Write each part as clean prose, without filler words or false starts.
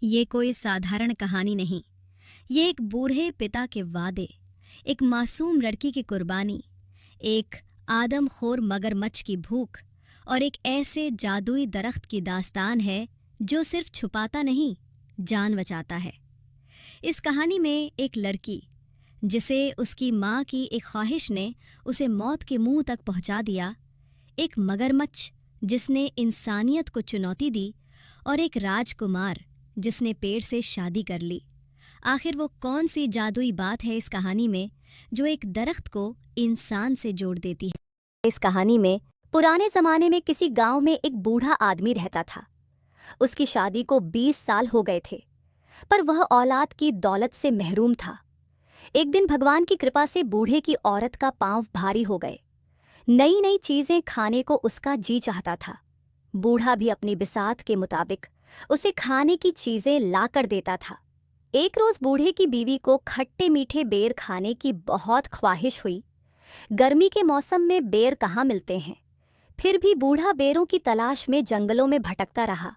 ये कोई साधारण कहानी नहीं। ये एक बूढ़े पिता के वादे, एक मासूम लड़की की कुर्बानी, एक आदमखोर मगरमच्छ की भूख और एक ऐसे जादुई दरख्त की दास्तान है जो सिर्फ छुपाता नहीं, जान बचाता है। इस कहानी में एक लड़की, जिसे उसकी माँ की एक ख्वाहिश ने उसे मौत के मुंह तक पहुंचा दिया, एक मगरमच्छ जिसने इंसानियत को चुनौती दी, और एक राजकुमार जिसने पेड़ से शादी कर ली। आखिर वो कौन सी जादुई बात है इस कहानी में जो एक दरख्त को इंसान से जोड़ देती है? इस कहानी में पुराने जमाने में किसी गांव में एक बूढ़ा आदमी रहता था। उसकी शादी को 20 साल हो गए थे, पर वह औलाद की दौलत से महरूम था। एक दिन भगवान की कृपा से बूढ़े की औरत का पांव भारी हो गए। नई नई चीजें खाने को उसका जी चाहता था। बूढ़ा भी अपनी बिसात के मुताबिक उसे खाने की चीजें लाकर देता था। एक रोज बूढ़े की बीवी को खट्टे मीठे बेर खाने की बहुत ख्वाहिश हुई। गर्मी के मौसम में बेर कहाँ मिलते हैं, फिर भी बूढ़ा बेरों की तलाश में जंगलों में भटकता रहा।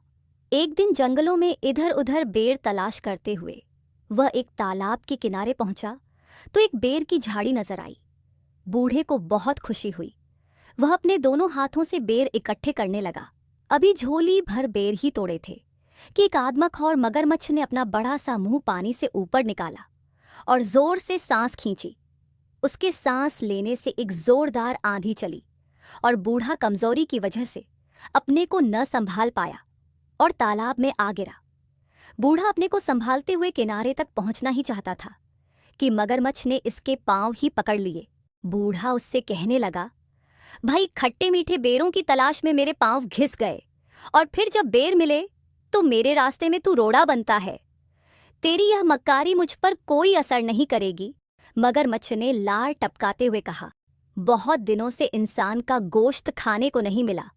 एक दिन जंगलों में इधर उधर बेर तलाश करते हुए वह एक तालाब के किनारे पहुंचा तो एक बेर की झाड़ी नजर आई। बूढ़े को बहुत खुशी हुई। वह अपने दोनों हाथों से बेर इकट्ठे करने लगा। अभी झोली भर बेर ही तोड़े थे कि एक आदमखोर मगरमच्छ ने अपना बड़ा सा मुंह पानी से ऊपर निकाला और जोर से सांस खींची। उसके सांस लेने से एक जोरदार आंधी चली और बूढ़ा कमजोरी की वजह से अपने को न संभाल पाया और तालाब में आ गिरा। बूढ़ा अपने को संभालते हुए किनारे तक पहुंचना ही चाहता था कि मगरमच्छ ने इसके पांव ही पकड़ लिए। बूढ़ा उससे कहने लगा, भाई, खट्टे मीठे बेरों की तलाश में मेरे पांव घिस गए और फिर जब बेर मिले तो मेरे रास्ते में तू रोड़ा बनता है। तेरी यह मक्कारी मुझ पर कोई असर नहीं करेगी। मगरमच्छ ने लार टपकाते हुए कहा, बहुत दिनों से इंसान का गोश्त खाने को नहीं मिला।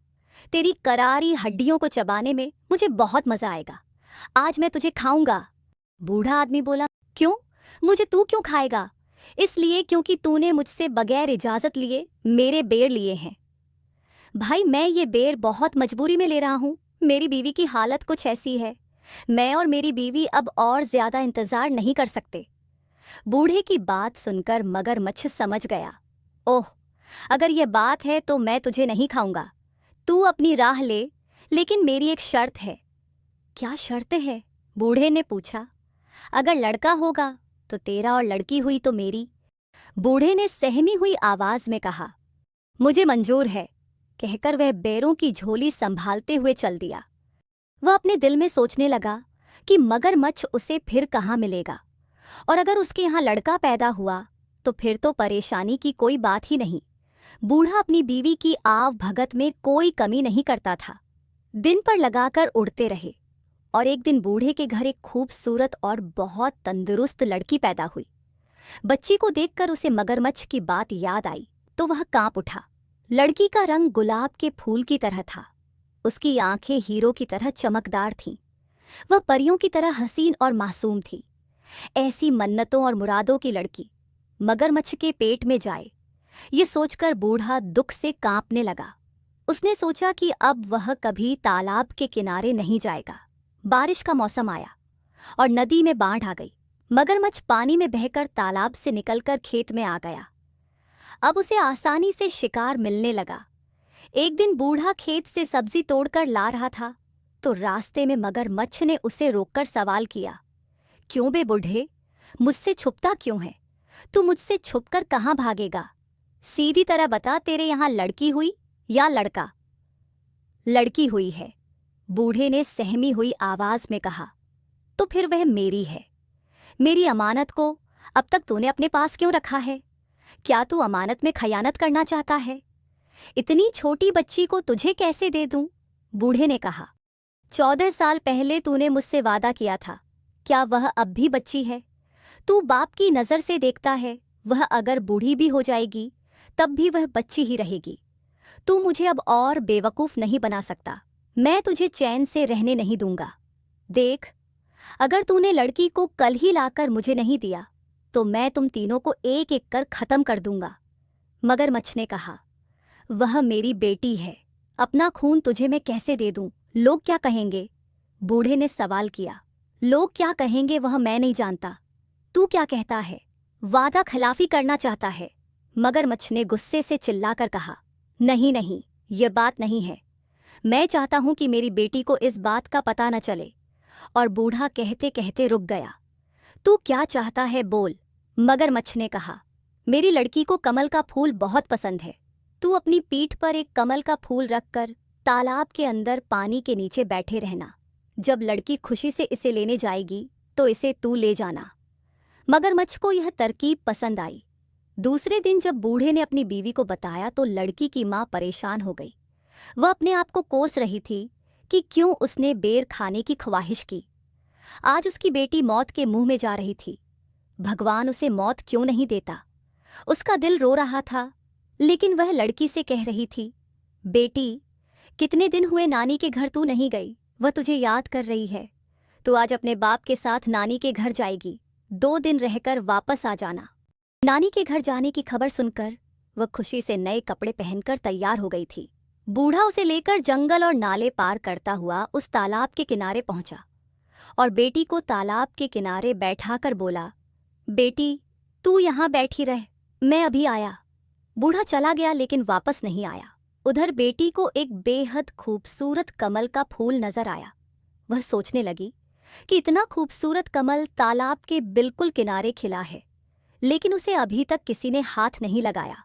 तेरी करारी हड्डियों को चबाने में मुझे बहुत मजा आएगा। आज मैं तुझे खाऊंगा। बूढ़ा आदमी बोला, क्यों? मुझे तू क्यों खाएगा? इसलिए क्योंकि तूने मुझसे बगैर इजाजत लिए मेरे बेर लिए हैं। भाई, मैं ये बेर बहुत मजबूरी में ले रहा हूँ। मेरी बीवी की हालत कुछ ऐसी है, मैं और मेरी बीवी अब और ज्यादा इंतजार नहीं कर सकते। बूढ़े की बात सुनकर मगरमच्छ समझ गया, ओह, अगर यह बात है तो मैं तुझे नहीं खाऊंगा। तू अपनी राह ले, लेकिन मेरी एक शर्त है। क्या शर्त है? बूढ़े ने पूछा। अगर लड़का होगा तो तेरा और लड़की हुई तो मेरी। बूढ़े ने सहमी हुई आवाज में कहा, मुझे मंजूर है। कहकर वह बेरों की झोली संभालते हुए चल दिया। वह अपने दिल में सोचने लगा कि मगरमच्छ उसे फिर कहाँ मिलेगा, और अगर उसके यहाँ लड़का पैदा हुआ तो फिर तो परेशानी की कोई बात ही नहीं। बूढ़ा अपनी बीवी की आव भगत में कोई कमी नहीं करता था। दिन पर लगाकर उड़ते रहे और एक दिन बूढ़े के घर एक खूबसूरत और बहुत तंदुरुस्त लड़की पैदा हुई। बच्ची को देखकर उसे मगरमच्छ की बात याद आई तो वह कांप उठा। लड़की का रंग गुलाब के फूल की तरह था। उसकी आंखें हीरो की तरह चमकदार थीं। वह परियों की तरह हसीन और मासूम थी। ऐसी मन्नतों और मुरादों की लड़की मगरमच्छ के पेट में जाए, ये सोचकर बूढ़ा दुख से कांपने लगा। उसने सोचा कि अब वह कभी तालाब के किनारे नहीं जाएगा। बारिश का मौसम आया और नदी में बाढ़ आ गई। मगरमच्छ पानी में बहकर तालाब से निकलकर खेत में आ गया। अब उसे आसानी से शिकार मिलने लगा। एक दिन बूढ़ा खेत से सब्जी तोड़कर ला रहा था तो रास्ते में मगरमच्छ ने उसे रोककर सवाल किया, क्यों बे बूढ़े, मुझसे छुपता क्यों है? तू मुझसे छुपकर कहाँ भागेगा? सीधी तरह बता, तेरे यहाँ लड़की हुई या लड़का? लड़की हुई है, बूढ़े ने सहमी हुई आवाज में कहा। तो फिर वह मेरी है। मेरी अमानत को अब तक तूने अपने पास क्यों रखा है? क्या तू अमानत में खयानत करना चाहता है? इतनी छोटी बच्ची को तुझे कैसे दे दूं? बूढ़े ने कहा। 14 साल पहले तूने मुझसे वादा किया था, क्या वह अब भी बच्ची है? तू बाप की नज़र से देखता है, वह अगर बूढ़ी भी हो जाएगी तब भी वह बच्ची ही रहेगी। तू मुझे अब और बेवकूफ़ नहीं बना सकता। मैं तुझे चैन से रहने नहीं दूंगा। देख, अगर तूने लड़की को कल ही लाकर मुझे नहीं दिया तो मैं तुम तीनों को एक एक कर खत्म कर दूंगा। मगरमच्छ ने कहा, वह मेरी बेटी है, अपना खून तुझे मैं कैसे दे दूं? लोग क्या कहेंगे? बूढ़े ने सवाल किया। लोग क्या कहेंगे वह मैं नहीं जानता। तू क्या कहता है? वादा खिलाफी करना चाहता है? मगरमच्छ ने गुस्से से चिल्लाकर कहा। नहीं नहीं, ये बात नहीं है। मैं चाहता हूं कि मेरी बेटी को इस बात का पता न चले। और बूढ़ा कहते कहते रुक गया। तू क्या चाहता है बोल, मगरमच्छ ने कहा। मेरी लड़की को कमल का फूल बहुत पसंद है। तू अपनी पीठ पर एक कमल का फूल रखकर तालाब के अंदर पानी के नीचे बैठे रहना। जब लड़की खुशी से इसे लेने जाएगी तो इसे तू ले जाना। मगरमच्छ को यह तरकीब पसंद आई। दूसरे दिन जब बूढ़े ने अपनी बीवी को बताया तो लड़की की मां परेशान हो गई। वह अपने आप को कोस रही थी कि क्यों उसने बेर खाने की ख्वाहिश की। आज उसकी बेटी मौत के मुंह में जा रही थी। भगवान उसे मौत क्यों नहीं देता? उसका दिल रो रहा था, लेकिन वह लड़की से कह रही थी, बेटी, कितने दिन हुए नानी के घर तू नहीं गई। वह तुझे याद कर रही है। तू आज अपने बाप के साथ नानी के घर जाएगी। 2 दिन रहकर वापस आ जाना। नानी के घर जाने की खबर सुनकर वह खुशी से नए कपड़े पहनकर तैयार हो गई थी। बूढ़ा उसे लेकर जंगल और नाले पार करता हुआ उस तालाब के किनारे पहुंचा और बेटी को तालाब के किनारे बैठाकर बोला, बेटी, तू यहाँ बैठी रह, मैं अभी आया। बूढ़ा चला गया लेकिन वापस नहीं आया। उधर बेटी को एक बेहद खूबसूरत कमल का फूल नजर आया। वह सोचने लगी कि इतना खूबसूरत कमल तालाब के बिल्कुल किनारे खिला है, लेकिन उसे अभी तक किसी ने हाथ नहीं लगाया।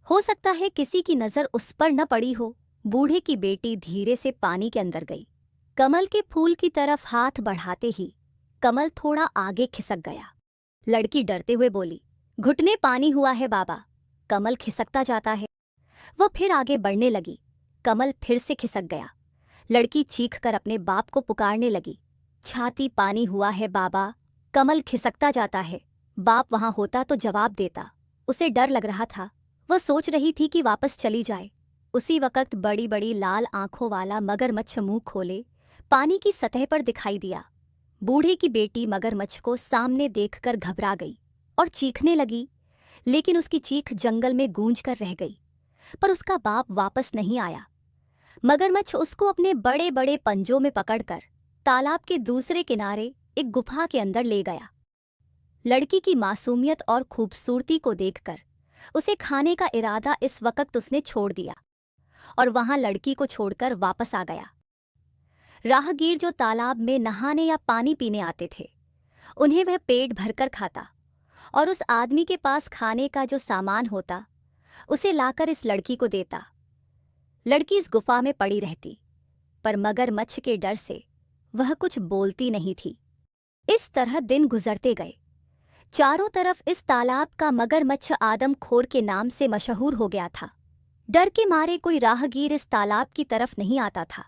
हो सकता है किसी की नज़र उस पर न पड़ी हो। बूढ़े की बेटी धीरे से पानी के अंदर गई। कमल के फूल की तरफ हाथ बढ़ाते ही कमल थोड़ा आगे खिसक गया। लड़की डरते हुए बोली, घुटने पानी हुआ है बाबा, कमल खिसकता जाता है। वह फिर आगे बढ़ने लगी। कमल फिर से खिसक गया। लड़की चीखकर अपने बाप को पुकारने लगी, छाती पानी हुआ है बाबा, कमल खिसकता जाता है। बाप वहां होता तो जवाब देता। उसे डर लग रहा था। वह सोच रही थी कि वापस चली जाए। उसी वक्त बड़ी बड़ी लाल आंखों वाला मगरमच्छ मुंह खोले पानी की सतह पर दिखाई दिया। बूढ़े की बेटी मगरमच्छ को सामने देखकर घबरा गई और चीखने लगी, लेकिन उसकी चीख जंगल में गूंज कर रह गई। पर उसका बाप वापस नहीं आया। मगरमच्छ उसको अपने बड़े बड़े पंजों में पकड़कर तालाब के दूसरे किनारे एक गुफा के अंदर ले गया। लड़की की मासूमियत और खूबसूरती को देखकर उसे खाने का इरादा इस वक्त उसने छोड़ दिया और वहां लड़की को छोड़कर वापस आ गया। राहगीर जो तालाब में नहाने या पानी पीने आते थे, उन्हें वह पेट भरकर खाता और उस आदमी के पास खाने का जो सामान होता उसे लाकर इस लड़की को देता। लड़की इस गुफा में पड़ी रहती, पर मगरमच्छ के डर से वह कुछ बोलती नहीं थी। इस तरह दिन गुजरते गए। चारों तरफ इस तालाब का मगरमच्छ आदमखोर के नाम से मशहूर हो गया था। डर के मारे कोई राहगीर इस तालाब की तरफ नहीं आता था।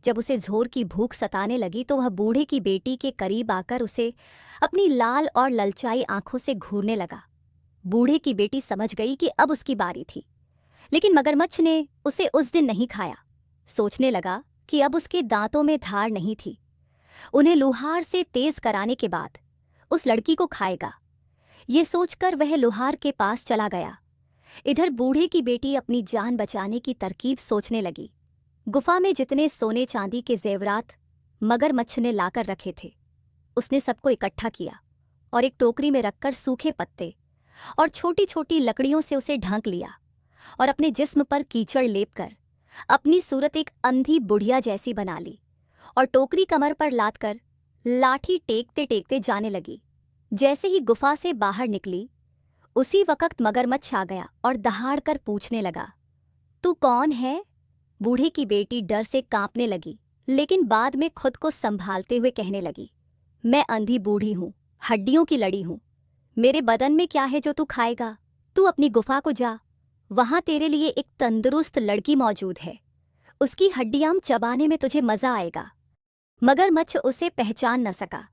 जब उसे जोर की भूख सताने लगी तो वह बूढ़े की बेटी के करीब आकर उसे अपनी लाल और ललचाई आंखों से घूरने लगा। बूढ़े की बेटी समझ गई कि अब उसकी बारी थी, लेकिन मगरमच्छ ने उसे उस दिन नहीं खाया। सोचने लगा कि अब उसके दांतों में धार नहीं थी। उन्हें लुहार से तेज कराने के बाद उस लड़की को खाएगा। ये सोचकर वह लुहार के पास चला गया। इधर बूढ़े की बेटी अपनी जान बचाने की तरकीब सोचने लगी। गुफा में जितने सोने चांदी के जेवरात मगरमच्छ ने लाकर रखे थे, उसने सबको इकट्ठा किया और एक टोकरी में रखकर सूखे पत्ते और छोटी छोटी लकड़ियों से उसे ढक लिया और अपने जिस्म पर कीचड़ लेपकर अपनी सूरत एक अंधी बुढ़िया जैसी बना ली और टोकरी कमर पर लादकर लाठी टेकते टेकते जाने लगी। जैसे ही गुफा से बाहर निकली, उसी वक्त मगरमच्छ आ गया और दहाड़कर पूछने लगा, तू कौन है? बूढ़े की बेटी डर से कांपने लगी, लेकिन बाद में खुद को संभालते हुए कहने लगी, मैं अंधी बूढ़ी हूँ, हड्डियों की लड़ी हूँ। मेरे बदन में क्या है जो तू खाएगा? तू अपनी गुफा को जा, वहां तेरे लिए एक तंदुरुस्त लड़की मौजूद है, उसकी हड्डियां चबाने में तुझे मजा आएगा। मगरमच्छ उसे पहचान न सका।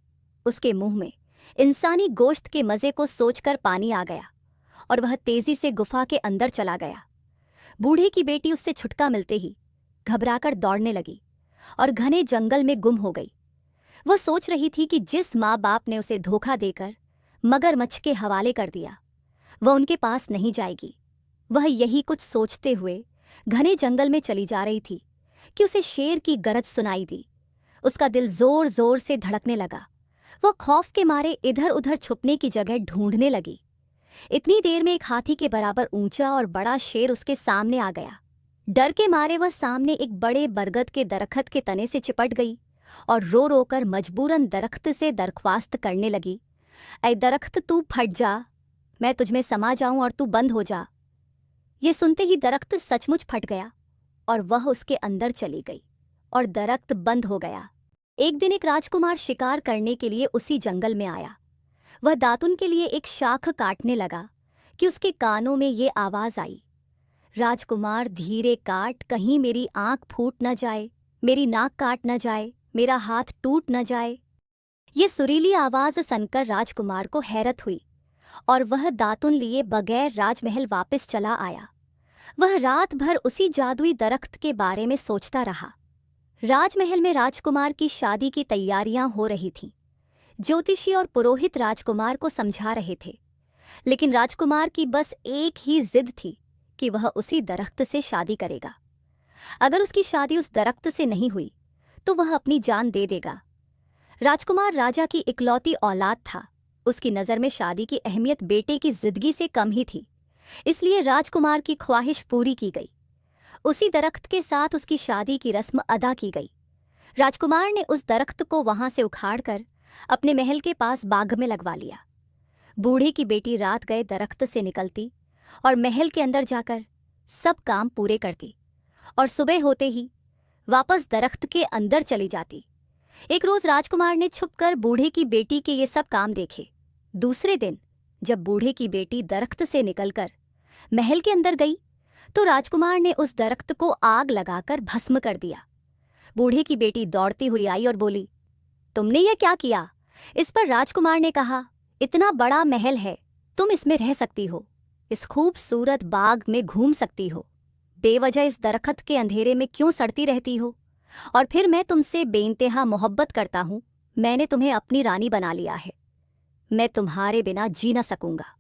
उसके मुंह में इंसानी गोश्त के मजे को सोचकर पानी आ गया और वह तेजी से गुफा के अंदर चला गया। बूढ़े की बेटी उससे छुटका मिलते ही घबराकर दौड़ने लगी और घने जंगल में गुम हो गई। वह सोच रही थी कि जिस माँ बाप ने उसे धोखा देकर मगरमच्छ के हवाले कर दिया, वह उनके पास नहीं जाएगी। वह यही कुछ सोचते हुए घने जंगल में चली जा रही थी कि उसे शेर की गरज सुनाई दी। उसका दिल जोर जोर से धड़कने लगा। वह खौफ के मारे इधर उधर छुपने की जगह ढूंढने लगी। इतनी देर में एक हाथी के बराबर ऊंचा और बड़ा शेर उसके सामने आ गया। डर के मारे वह सामने एक बड़े बरगद के दरख्त के तने से चिपट गई और रो रो कर मजबूरन दरख्त से दरख्वास्त करने लगी, ऐ दरख्त तू फट जा, मैं तुझमें समा जाऊं और तू बंद हो जा। ये सुनते ही दरख्त सचमुच फट गया और वह उसके अंदर चली गई और दरख्त बंद हो गया। एक दिन एक राजकुमार शिकार करने के लिए उसी जंगल में आया। वह दातुन के लिए एक शाख काटने लगा कि उसके कानों में ये आवाज़ आई, राजकुमार धीरे काट, कहीं मेरी आंख फूट न जाए, मेरी नाक काट न जाए, मेरा हाथ टूट न जाए। ये सुरीली आवाज़ सुनकर राजकुमार को हैरत हुई और वह दातुन लिए बगैर राजमहल वापस चला आया। वह रात भर उसी जादुई दरख्त के बारे में सोचता रहा। राजमहल में राजकुमार की शादी की तैयारियां हो रही थीं। ज्योतिषी और पुरोहित राजकुमार को समझा रहे थे, लेकिन राजकुमार की बस एक ही जिद थी कि वह उसी दरख्त से शादी करेगा। अगर उसकी शादी उस दरख्त से नहीं हुई तो वह अपनी जान दे देगा। राजकुमार राजा की इकलौती औलाद था। उसकी नज़र में शादी की अहमियत बेटे की जिंदगी से कम ही थी, इसलिए राजकुमार की ख्वाहिश पूरी की गई। उसी दरख्त के साथ उसकी शादी की रस्म अदा की गई। राजकुमार ने उस दरख्त को वहां से उखाड़कर अपने महल के पास बाग में लगवा लिया। बूढ़े की बेटी रात गए दरख्त से निकलती और महल के अंदर जाकर सब काम पूरे करती और सुबह होते ही वापस दरख्त के अंदर चली जाती। एक रोज राजकुमार ने छुपकर बूढ़े की बेटी के ये सब काम देखे। दूसरे दिन जब बूढ़े की बेटी दरख्त से निकलकर महल के अंदर गई तो राजकुमार ने उस दरख्त को आग लगाकर भस्म कर दिया। बूढ़े की बेटी दौड़ती हुई आई और बोली, तुमने ये क्या किया? इस पर राजकुमार ने कहा, इतना बड़ा महल है, तुम इसमें रह सकती हो, इस खूबसूरत बाग में घूम सकती हो, बेवजह इस दरख्त के अंधेरे में क्यों सड़ती रहती हो? और फिर मैं तुमसे बेइंतहा मोहब्बत करता हूँ, मैंने तुम्हें अपनी रानी बना लिया है, मैं तुम्हारे बिना जी न सकूंगा।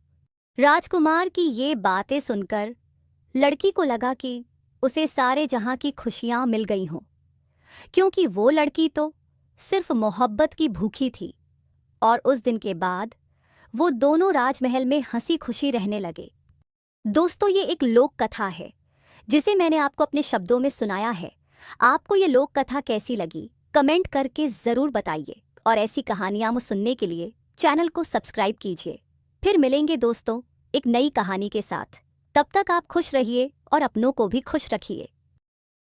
राजकुमार की ये बातें सुनकर लड़की को लगा कि उसे सारे जहां की खुशियां मिल गई हों, क्योंकि वो लड़की तो सिर्फ मोहब्बत की भूखी थी। और उस दिन के बाद वो दोनों राजमहल में हंसी खुशी रहने लगे। दोस्तों, ये एक लोक कथा है जिसे मैंने आपको अपने शब्दों में सुनाया है। आपको ये लोक कथा कैसी लगी कमेंट करके ज़रूर बताइए और ऐसी कहानियां सुनने के लिए चैनल को सब्सक्राइब कीजिए। फिर मिलेंगे दोस्तों एक नई कहानी के साथ। तब तक आप खुश रहिए और अपनों को भी खुश रखिए।